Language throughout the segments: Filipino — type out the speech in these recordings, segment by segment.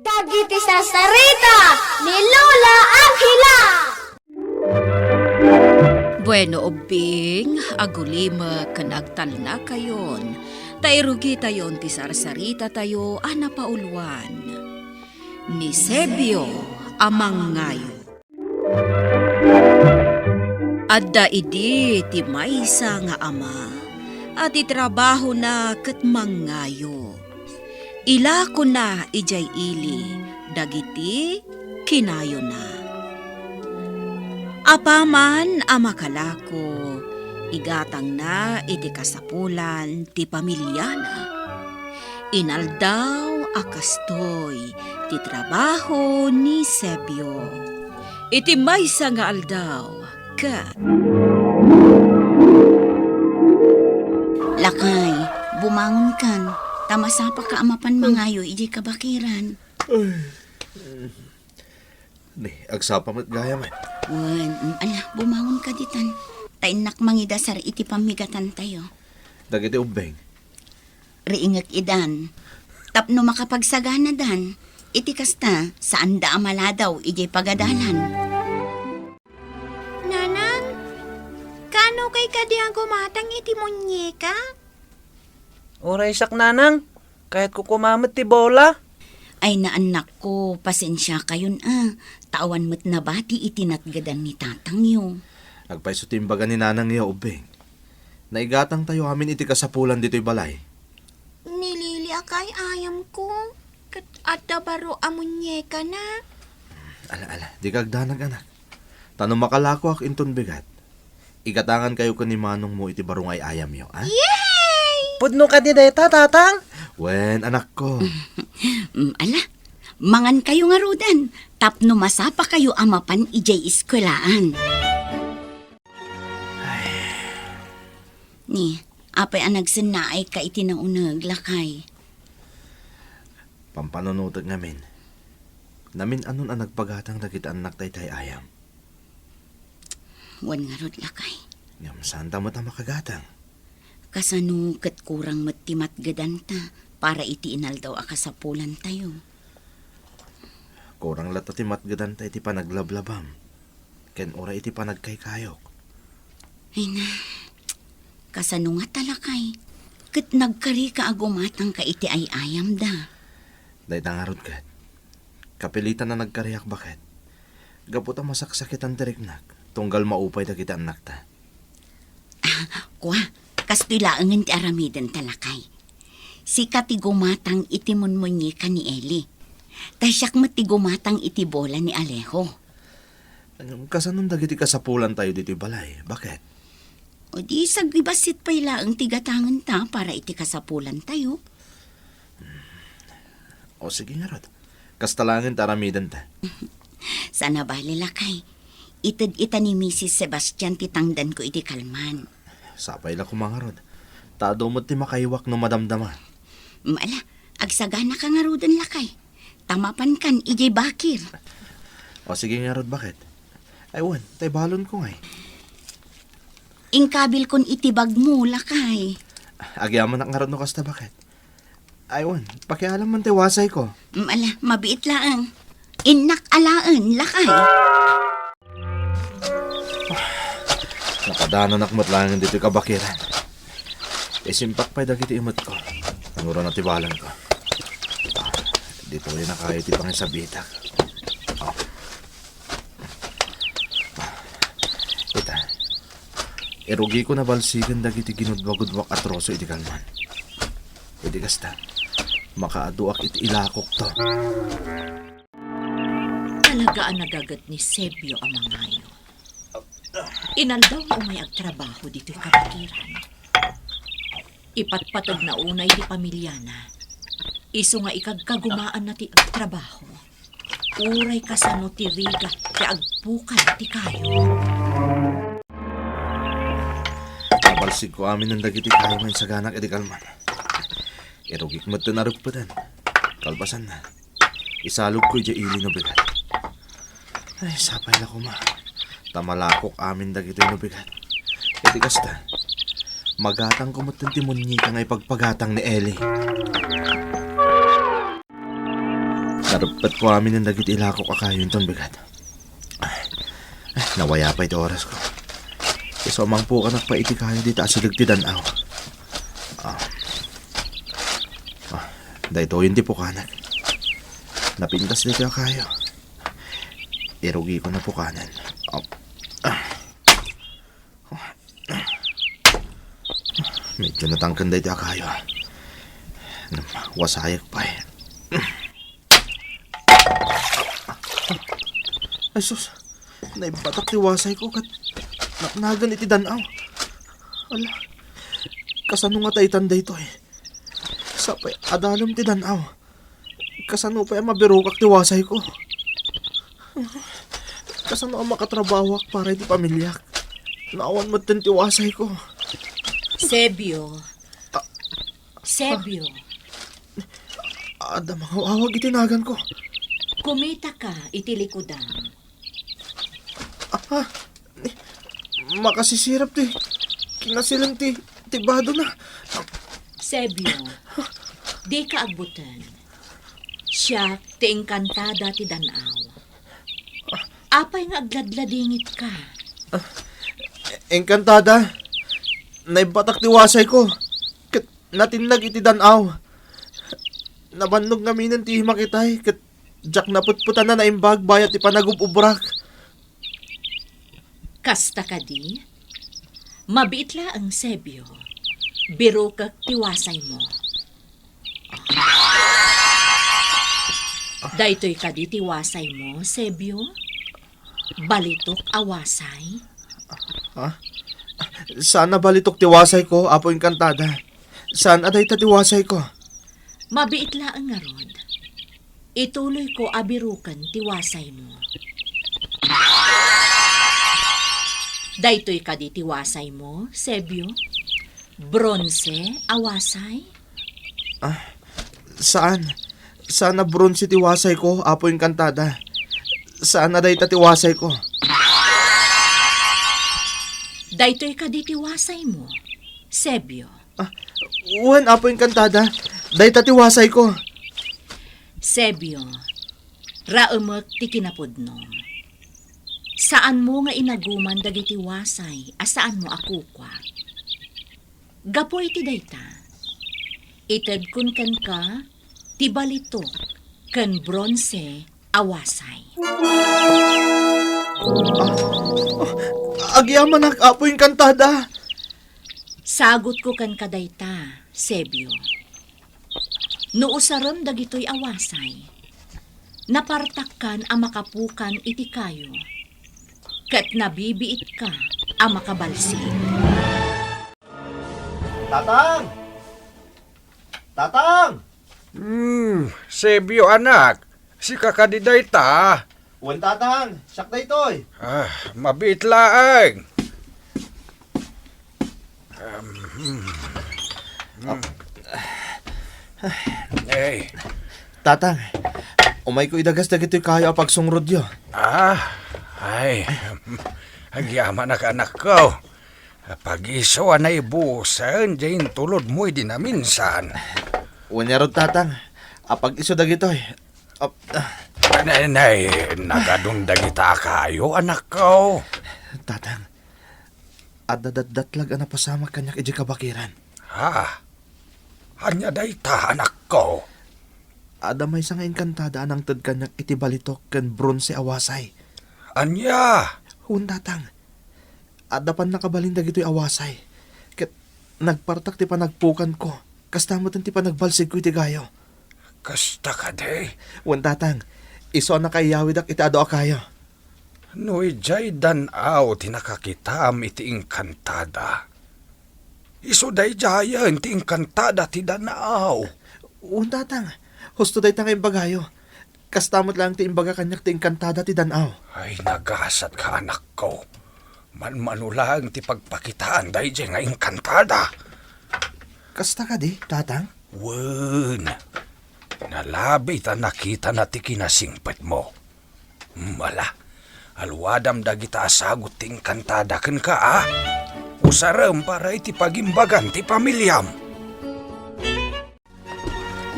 Dagiti sasarita ni Lola Angela. Bueno, ubing, agulima kanagtal na kayon. Tairugi tayon ti sarsarita tayo anapauluan. Ni Sebio amang ngayo. Adda idi ti maysa nga ama, at itrabaho na ket mangayo. Ila ko na ijay ili, dagiti kinayo na. Apaman amakalako, igatang na iti kasapulan ti pamilya na. Inaldaw akastoy ti trabaho ni Sebio. Iti maysa nga aldaw, kat. Lakay, bumangon kan. Tamasapa ka amapan mangayo, iji kabakiran. Ni, agsapa mo't gaya man. Ala, bumangon ka ditan. Tainak mangidasar iti pamigatan tayo. Dagiti ubeng. Riingak idan. Tapno makapagsagana dan. Iti kasta, saan da amaladaw, iji pagadalan. Nanang, kano kay kadiang gumatang iti munyeka? Oray sak nanang, kahit kukumamit ti bola. Ay naanak ko, pasensya kayon Tawan mo't nabati itinatgadan ni tatang yo. Agpaisutimbagan ni nanang iya ubeng. Naigatang tayo amin iti kasapulan dito'y balay. Nilili akay ayam ko. Kat adda baro amunyeka na. Ala, di kagdanag anak. Tanong makalako ak inton bigat. Igatangan kayo ni manong mo iti barong ay ayam yo, ha? Pudno ka di deta, tatang? Wen, anak ko. Ala, mangan kayo nga rudan. Tapno masapa kayo amapan ijay iskwelaan. Ni, apay ang nagsinaay ka iti na unag, lakay. Pampanunutag ngamin. Namin anon ang nagpagatang dagiti anak tay ayam. Wan nga rod, lakay. Ngam santa mo ta makagatang. Kasano kat kurang matimat gadanta para iti inal daw akasapulan tayo. Kurang latati matgadan ta iti panaglablabam. Ken ora iti panagkaykayok. Ay na, kasano nga talakay. Kat nagkari ka agumatang ka iti ay ayam da. Day tangarod kat. Kapilitan na nagkariyak bakit. Gaputa masaksakit ang diriknak. Tunggal maupay da kita anak ta. Kwa, kastilaangan ti aramidan talakay. Si katigumatang iti munmunyi ka ni Eli. Tasyak matigumatang iti bola ni Alejo. Kasanong dagiti kasapulan tayo dito'y balay? Bakit? O di sagbibasit pa ilaang tigatangan ta para iti kasapulan tayo. O sige nga rod. Kastalangin taramidan ta. Sana bali lakay. Itad-ita ni Mrs. Sebastian titangdan ko iti kalman. Sapay la kumangarod. Tado mo't ti makaiwak no madamdama. Ala, agsagana ka nga rudan lakay. Tamapan kan, ijay bakir. O sige nga rod, bakit? Aywan, tay balon ko ngay. Ingkabil kon itibag mo lakay. Agyaman ak nga rod no kasta bakit? Aywan, pakialam man tay wasay ko. Ala, mabiit laang. Inak alaan lakay. Nakadanan akmat lang dito kabakiran. Isimpak pa'y dagiti imot ko. Anuro na tibalan ko. Dito rin nakaya ti pangisabitak. Ita, irugi ko na balsigan dagiti ginudwagudwak atroso iti kalman. Iti kasta, makaaduak iti ilakok to. Talagaan nagagat ni Sebio ang mangayo. Inaldaw mo may agtrabaho dito'y kabakiran. Ipatpatag na unay di pamilya na. Iso nga ikagkagumaan na ti agtrabaho. Uray kasano ti riga ti agpukan ti kayo. Nabalsig ko amin ng dagiti kayo ngayon sa ganak iti kalman. Irugik mo't tinarugpatan. Kalbasan na. Isalog ko iti ili no bigat. Ay, sapay na kuma. Tamalakok amin dagiti no bigat. Iti kasta. Magatang ko mo't timunyi ka nga'y pagpagatang ni Eli. Narupad ko amin ng dagiti ilako kakayon tong bigat. Nawaya pa ito oras ko. Isomang po ka nagpaiti kayo dito asilig ti danaw. Dahito yun di po kanan. Napintas dito kayo. Irugi ko na po kanan. Medyo natangkan dito kayo. Wasayak pa eh. Ay sus, naibatak tiwasay ko kat naknagan iti danaw. Ala, kasano nga tayo tanda ito eh. Sapay, adalom ti danaw. Kasano pa yung mabirukak tiwasay ko. Kasano ang makatrabawak para iti pamilyak. Naawan mo tin tiwasay ko. Sebio. Sebio. Ada mga awag itinagan ko. Kumita ka, iti likodan. Makasisirap ti. Kinasilang ti. Tibado na. Sebio, di ka agbutan. Siya, ti engkantada ti danaw. Apay nga agladladingit ka. Engkantada. Naibatak tiwasay ko. Kat natinag iti danaw. Nabandog namin ng ti makitay. Kat jak naputputan na naimbag bayat ti panagububrak. Kasta ka di? Mabiit ang Sebio. Biro kag tiwasay mo. Daytoy ka di tiwasay mo, Sebio? Balitok awasay? Sana balitok tiwasay ko, apo engkantada. Saan aday ta tiwasay ko? Mabiit ang nga rod. Ituloy ko abirukan tiwasay mo. Daytoy ka di tiwasay mo, Sebio? Bronze, awasay? Saan? Sana bronze tiwasay ko, apo engkantada. Saan aday ta tiwasay ko? Daytoy ka di tiwasay mo, Sebio? Uwan, apo engkantada. Day ta tiwasay ko. Sebio, raumek ti kinapudnom. Saan mo nga inaguman dagiti wasay, asaan mo akukwa? Gapoy ti dayta. Ited kun kan ka, ti balitok, kan bronze, awasay. Agyaman ak, apo engkantada. Sagot ko kan kadayta, Sebio. Nuusaram dagitoy awasay. Napartakkan ang makapukan iti kayo. Kat nabibiit ka ang makabalsig. Tatang! Tatang! Sebio anak, si kakadiday ta. Uwan tatang, siyak na ito'y. Mabit laang. Tatang, umay ko idagas na gito'y kayo apag sungrod yo. Agyaman anak ko. Pag-iso na ibusan, dyan tulod mo'y dinaminsan. Uwan niya rod tatang, apag iso na gito'y. Nay, nagadundagita kayo, anak ko. Tatang, adadadatlag na pasama kanyak iji kabakiran. Anya day ta, anak ko. Ada may isang engkantada anang tad kanyak iti balitok kan bronze awasay. Anya? Hun tatang, ada pan nakabalindag ito'y awasay. Kat nagpartak ti panagpukan ko. Kastamotan ti panagbalsig ko iti gayo. Kasta ka day. Hun tatang, iso na kayawidak iti ado akayo. No'y jay danaw tinakakitam iti engkantada. Iso day jayan ti engkantada ti danaw. Hun tatang, husto day tangay bagayo. Kastamot lang ti imbaga kanyak ti engkantada ti danaw. Ay, nagasat ka, anak ko. Manmanulang ti pagpakitaan day jay nga engkantada. Kasta ka di, tatang? Wen, nalabi ta nakita na ti kinasingpet mo. Mala, alwadam dagita asagot ti engkantada ken ka, Usaram para iti pagimbagan ti pamilyam.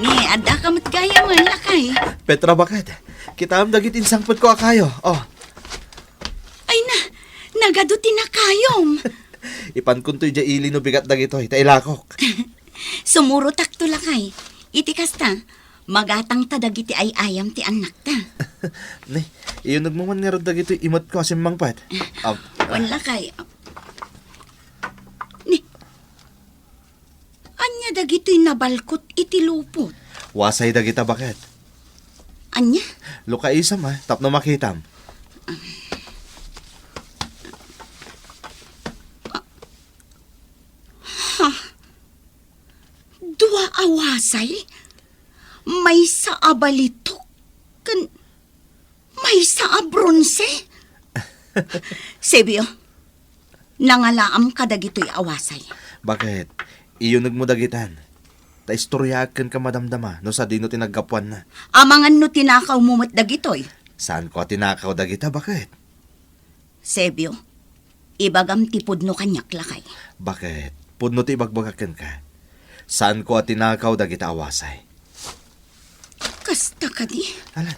Ni, ada ka matgaya mo, lakay. Petra bakit? Kita am dagit insangpot ko akayo. Oh, Ay na, nagaduti na kayom. ipan kuntoy ja ili no bigat dagitoy, tailakok. Sumurutak to lakay. Iti kasta, magatang ta dagiti ay ayam ti anak ta. Ni, iyon nagmaman nga ron dagitoy imot ko asimbang pat. Wan lakay. Ni, anya dagito'y nabalkot iti lupot. Wasay dagita bakit? Anya? Luka isam ha, tapno makitam. Dua awasay? May sa abalitok? May sa abronse? Sebio, nangalaam ka dagito'y awasay. Bakit? Iyon nagmudagitan. Ta istoryakan ka madamdama no sa dino tinaggapuan na. Amangan no tinakaw mumot dagito'y. Saan ko tinakaw dagita bakit? Sebio, ibagam tipod no kanyak lakay. Bakit? Pudno ti ibagbagakan ka. Saan ko tinakaw dagita awasay? Kasta ka di. Alan,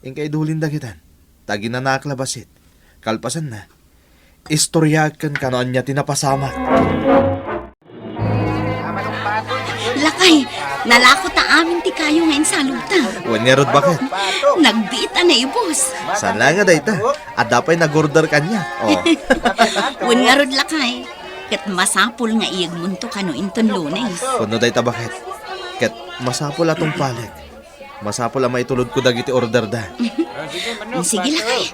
ingkay dulin dagitan. Tagi na naklabasit. Kalpasan na. Istoryakan ka noon niya tinapasamak. Lakay, nalako ta amin ti kayo ngayon sa luta. Wanyarod bakit? Nagbiita na ibos. Saan lang nga dayta? At dapay nag-order ka niya. Oh. Wen nga rod lakay. Kat masapul nga iyag munto kano inton lunes. Kuno dayta bakit? Ket masapol atong palit. Masapol ang maitulod ko dagiti order da. Sige lakay.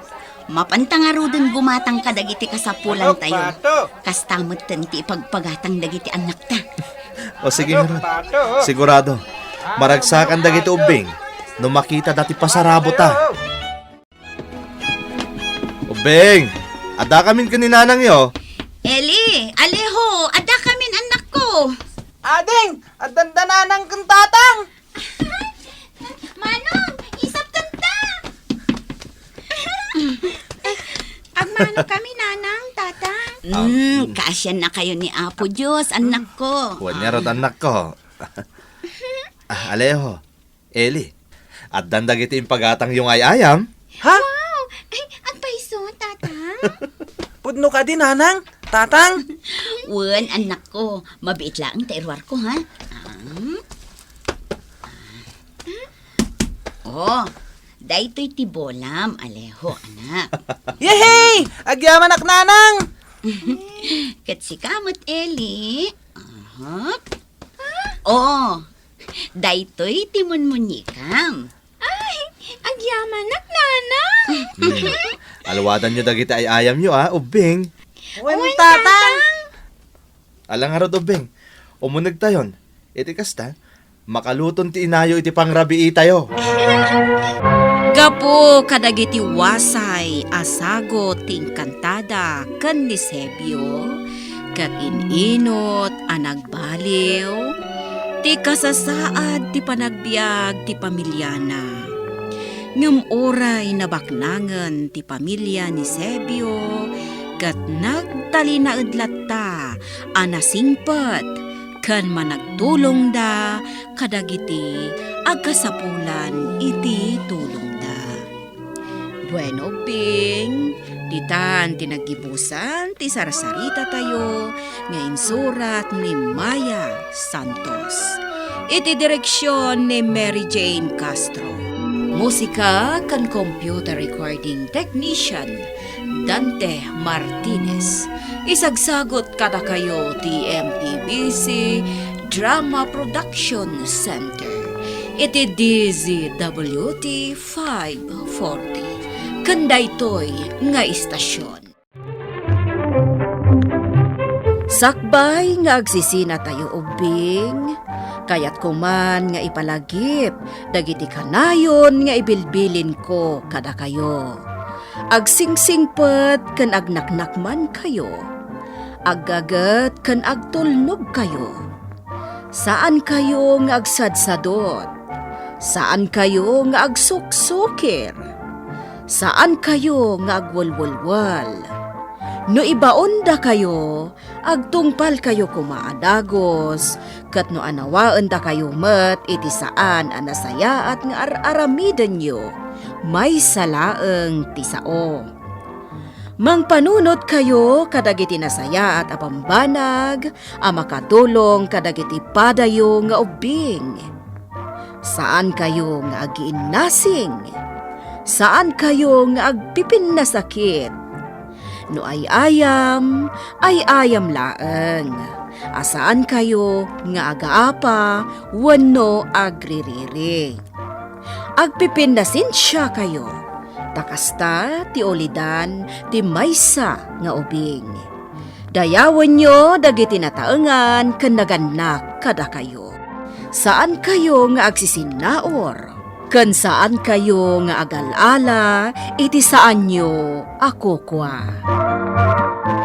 Mapantang arudan gumatang ka dagiti kasapulan tayo. Kastamot ti ipagpagatang dagiti anak ta. O sige nga ron. Sigurado. Maragsakan dagiti ubing. No makita dati pasarabo ta. Ubing! Ada kamin kaninanang yo. Eli, Alejo, ada kamin anak ko. Ading, at dandananang kang tatang. Manong, isap kanta! Agmano kami, nanang, tatang. Kasya na kayo ni Apo Diyos, anak ko. Wanyarod anak ko. Alejo. Eli. At dandagiti impagatang yung ayayam. Ha? Wow! Ay, ang paiso, tatang. Pudno ka din, nanang? Tatang? Wen, anak ko. Mabiit lang tairwar ko, ha? Oh, daytoy tibolam, Alejo, anak. Yehey! Agyaman ak nanang! Katsikamot, Eli. Oh, daytoy timon munyikam. Ay, agyaman nak, nanang. Alwadan nyo dagiti ayayam nyo ubing. Wen tatang! Alang arod ubing. Umunag tayon. Iti kasta. Makaluton ti inayo iti pangrabii tayo. Gapo kadagiti wasay asago ting kantada ken ni Sebio kat ininot anagbaliw ti kasasaad ti panagbiag ti pamilyana. Ngem oray nabaknangen ti pamilya ni Sebio kat nagtalinaedlat ta anasingpet kan managtulong da kadagiti agkasapulan iti tulong da. Bueno, Bing, ditan tinagibusan ti sarasarita tayo ngayon surat ni Maya Santos. Iti direksyon ni Mary Jane Castro. Musika kan computer recording technician Dante Martinez. Isagsagot kada kayo ti MTBC Drama Production Center. Iti DZWT 540. Kanda ito'y nga istasyon. Sakbay nga agsisina tayo ubing. Kaya't kuman nga ipalagip. Dagiti kanayon nga ibilbilin ko kada kayo. Agsingsingpet kan agnaknakman kayo. Aggagat kan agtulnog kayo. Saan kayo nga agsadsadot? Saan kayo nga agsuksukir? Saan kayo nga agwalwalwal? No ibaon da kayo, agtungpal kayo kumaadagos, kat no anawaan da kayo met iti saan anasaya at nga aramiden nyo, may salaeng tisao. Mangpanunot kayo kadagiti nasaya at apambanag, a makatulong kadagiti padayo nga ubing. Saan kayo nga agiinnasing? Saan kayo nga agpipin na sakit? No ay ayam laeng. Asaan kayo nga agaapa, wano agririri. Agpipin na sinsya kayo. Takasta ti olidan ti maysa nga ubing. Dayawan nyo dagiti nataengan ken naganak kada kayo. Saan kayo nga agsisinaor? Ken saan kayo nga agalala iti saan nyo ako kwa.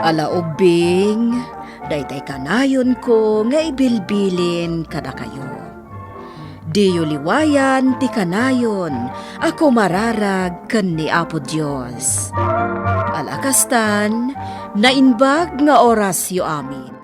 Ala ubing, daytay kanayon ko nga ibilbilin kada kayo. Diyo liwayan ti kanayon, ako mararag ken ni Apo Dios. Alakastan, nainbag nga orasyo amin.